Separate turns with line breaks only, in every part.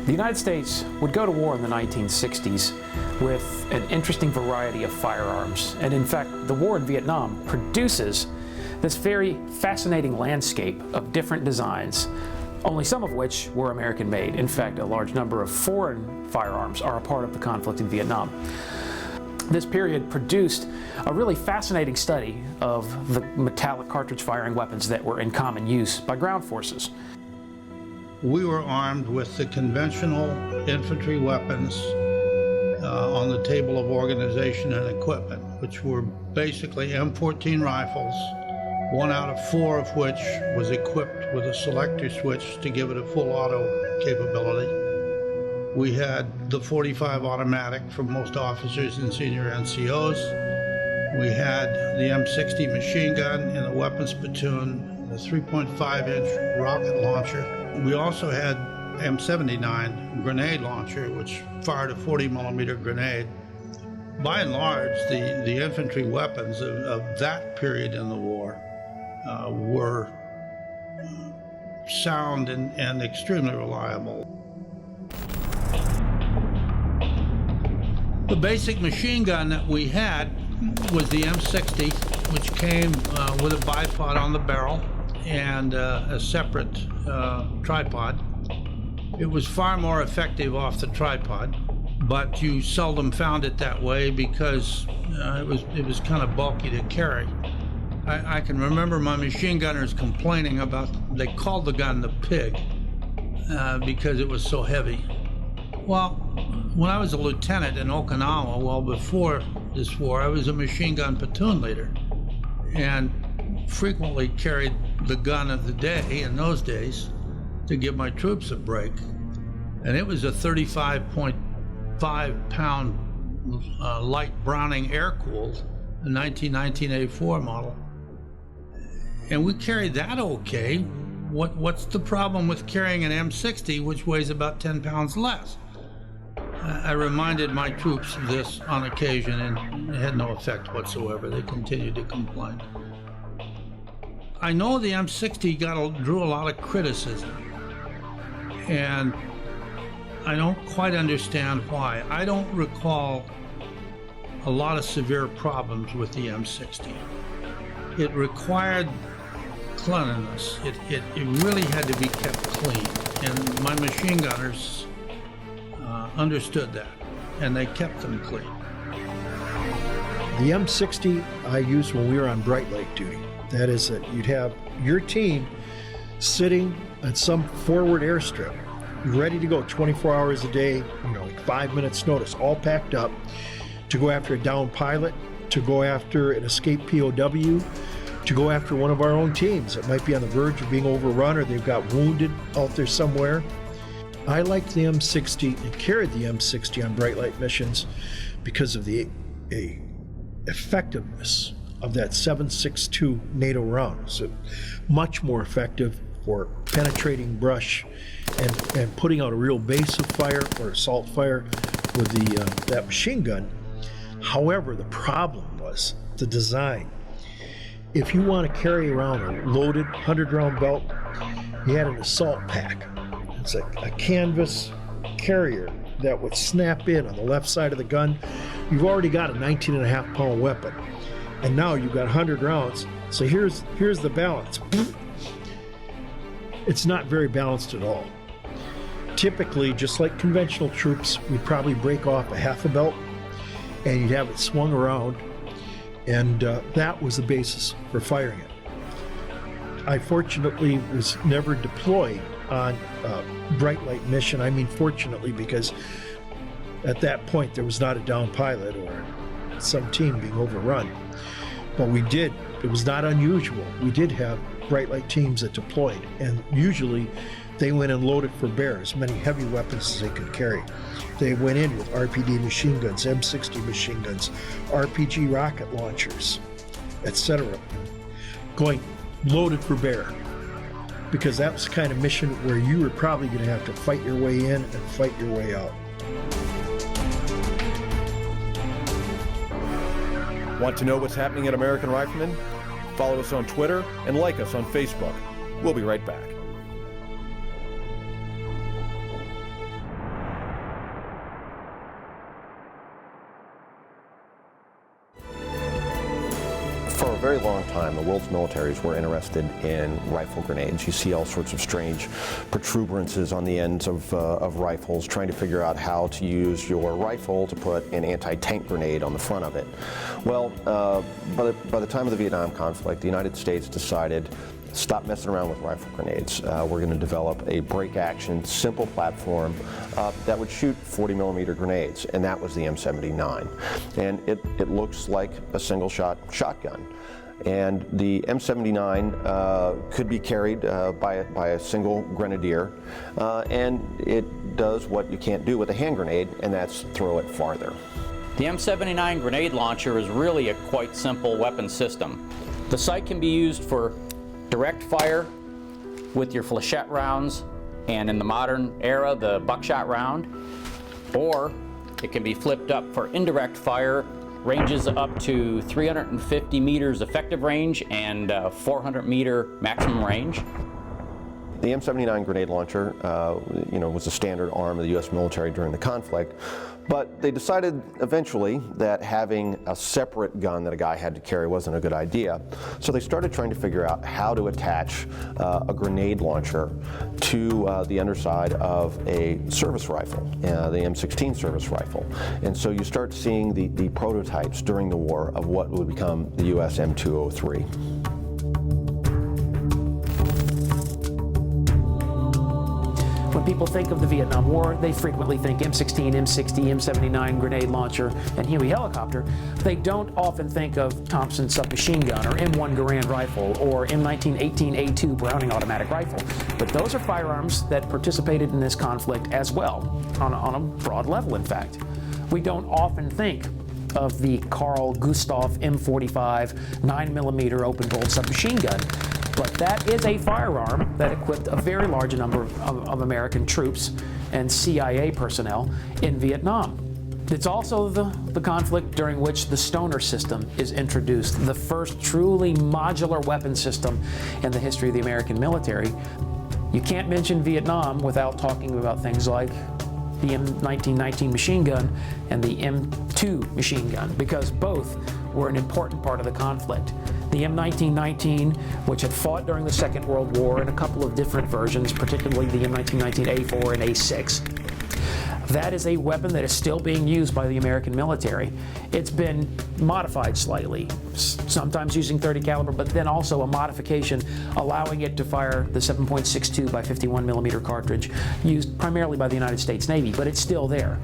The United States would go to war in the 1960s with an interesting variety of firearms. And in fact, the war in Vietnam produces this very fascinating landscape of different designs, only some of which were American made. In fact, a large number of foreign firearms are a part of the conflict in Vietnam. This period produced a really fascinating study of the metallic cartridge firing weapons that were in common use by ground forces.
We were armed with the conventional infantry weapons on the table of organization and equipment, which were basically M14 rifles, 1 out of 4 of which was equipped with a selector switch to give it a full auto capability. We had the .45 automatic for most officers and senior NCOs. We had the M60 machine gun in the weapons platoon, the 3.5-inch rocket launcher. We also had M79 grenade launcher, which fired a 40-millimeter grenade. By and large, the infantry weapons of that period in the war were sound and extremely reliable. The basic machine gun that we had was the M60, which came with a bipod on the barrel and a separate tripod. It was far more effective off the tripod, but you seldom found it that way because it was kind of bulky to carry. I can remember my machine gunners complaining about, they called the gun the pig because it was so heavy. Well, when I was a lieutenant in Okinawa, well before this war, I was a machine gun platoon leader and frequently carried the gun of the day in those days to give my troops a break. And it was a 35.5 pound light Browning air-cooled, a 1919 A4 model. And we carried that okay. What's the problem with carrying an M60, which weighs about 10 pounds less? I reminded my troops of this on occasion, and it had no effect whatsoever. They continued to complain. I know the M60 drew a lot of criticism, and I don't quite understand why. I don't recall a lot of severe problems with the M60. It required cleanliness. It really had to be kept clean, and my machine gunners understood that, and they kept them clean.
The M60 I used when we were on bright light duty. That is that you'd have your team sitting at some forward airstrip, ready to go 24 hours a day, 5 minutes notice, all packed up to go after a downed pilot, to go after an escaped POW, to go after one of our own teams that might be on the verge of being overrun or they've got wounded out there somewhere. I liked the M60 and carried the M60 on bright light missions because of the effectiveness of that 7.62 NATO round. So much more effective for penetrating brush and putting out a real base of fire or assault fire with that machine gun. However, the problem was the design. If you want to carry around a loaded 100-round belt, you had an assault pack. It's like a canvas carrier that would snap in on the left side of the gun. You've already got a 19.5-pound weapon, and now you've got 100 rounds. So here's the balance. It's not very balanced at all. Typically, just like conventional troops, we'd probably break off a half a belt, and you'd have it swung around, and that was the basis for firing it. I fortunately was never deployed on a bright light mission. I mean fortunately, because at that point there was not a downed pilot or some team being overrun. But we did, it was not unusual. We did have bright light teams that deployed, and usually they went and loaded for bear as many heavy weapons as they could carry. They went in with RPD machine guns, M60 machine guns, RPG rocket launchers, etc. Going loaded for bear, because that was the kind of mission where you were probably going to have to fight your way in and fight your way out.
Want to know what's happening at American Rifleman? Follow us on Twitter and like us on Facebook. We'll be right back.
For a very long time, the world's militaries were interested in rifle grenades. You see all sorts of strange protuberances on the ends of rifles, trying to figure out how to use your rifle to put an anti-tank grenade on the front of it. Well, by the time of the Vietnam conflict, the United States decided, stop messing around with rifle grenades. We're going to develop a break-action, simple platform that would shoot 40mm grenades, and that was the M79. And it looks like a single-shot shotgun. And the M79 could be carried by a single grenadier, and it does what you can't do with a hand grenade, and that's throw it farther.
The M79 grenade launcher is really a quite simple weapon system. The sight can be used for direct fire with your flechette rounds, and in the modern era, the buckshot round, or it can be flipped up for indirect fire, ranges up to 350 meters effective range and 400 meter maximum range.
The M79 grenade launcher, was a standard arm of the U.S. military during the conflict, but they decided eventually that having a separate gun that a guy had to carry wasn't a good idea. So they started trying to figure out how to attach a grenade launcher to the underside of a service rifle, the M16 service rifle. And so you start seeing the prototypes during the war of what would become the U.S. M203.
When people think of the Vietnam War, they frequently think M16, M60, M79 grenade launcher, and Huey helicopter. They don't often think of Thompson submachine gun or M1 Garand rifle or M1918A2 Browning automatic rifle. But those are firearms that participated in this conflict as well, on a broad level, in fact. We don't often think of the Carl Gustav M45 9mm open bolt submachine gun. But that is a firearm that equipped a very large number of American troops and CIA personnel in Vietnam. It's also the conflict during which the Stoner system is introduced, the first truly modular weapon system in the history of the American military. You can't mention Vietnam without talking about things like the M1919 machine gun and the M2 machine gun, because both were an important part of the conflict. The M1919, which had fought during the Second World War in a couple of different versions, particularly the M1919A4 and A6. That is a weapon that is still being used by the American military. It's been modified slightly, sometimes using .30 caliber, but then also a modification allowing it to fire the 7.62 by 51mm cartridge, used primarily by the United States Navy, but it's still there.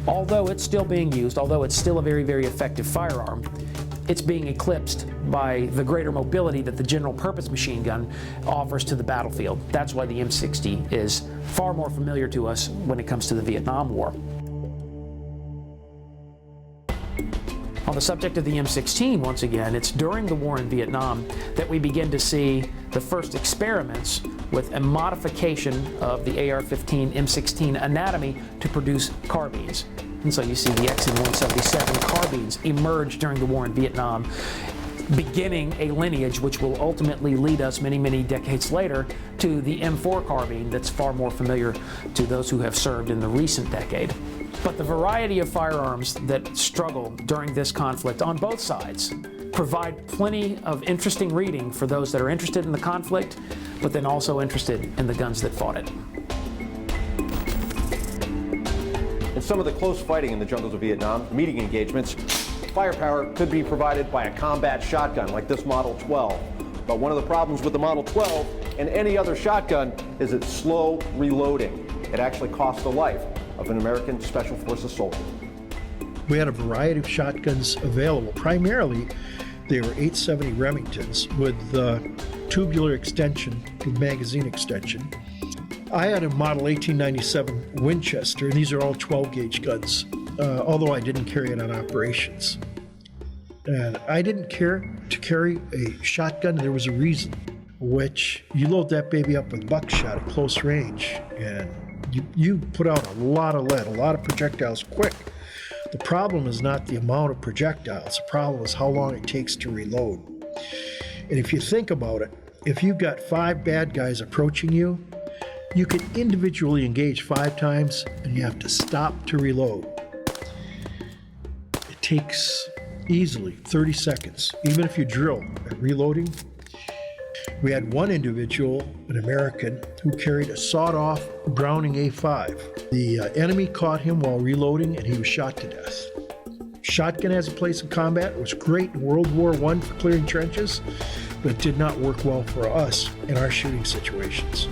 Although it's still being used, although it's still a very, very effective firearm, it's being eclipsed by the greater mobility that the general purpose machine gun offers to the battlefield. That's why the M60 is far more familiar to us when it comes to the Vietnam War. On the subject of the M16, once again, it's during the war in Vietnam that we begin to see the first experiments with a modification of the AR-15 M16 anatomy to produce carbines. And so you see the XM177 carbines emerge during the war in Vietnam, beginning a lineage which will ultimately lead us many, many decades later to the M4 carbine that's far more familiar to those who have served in the recent decade. But the variety of firearms that struggle during this conflict on both sides provide plenty of interesting reading for those that are interested in the conflict, but then also interested in the guns that fought it.
In some of the close fighting in the jungles of Vietnam, meeting engagements, firepower could be provided by a combat shotgun like this Model 12. But one of the problems with the Model 12 and any other shotgun is its slow reloading. It actually cost the life of an American Special Forces soldier.
We had a variety of shotguns available. Primarily, they were 870 Remingtons with tubular extension, with magazine extension. I had a model 1897 Winchester, and these are all 12-gauge guns, although I didn't carry it on operations. And I didn't care to carry a shotgun. There was a reason, which you load that baby up with buckshot at close range, and you put out a lot of lead, a lot of projectiles quick. The problem is not the amount of projectiles. The problem is how long it takes to reload. And if you think about it, if you've got 5 bad guys approaching you, you can individually engage 5 times, and you have to stop to reload. It takes easily 30 seconds, even if you drill at reloading. We had one individual, an American, who carried a sawed-off Browning A5. The enemy caught him while reloading and he was shot to death. Shotgun as a place of combat was great in World War I for clearing trenches, but it did not work well for us in our shooting situations.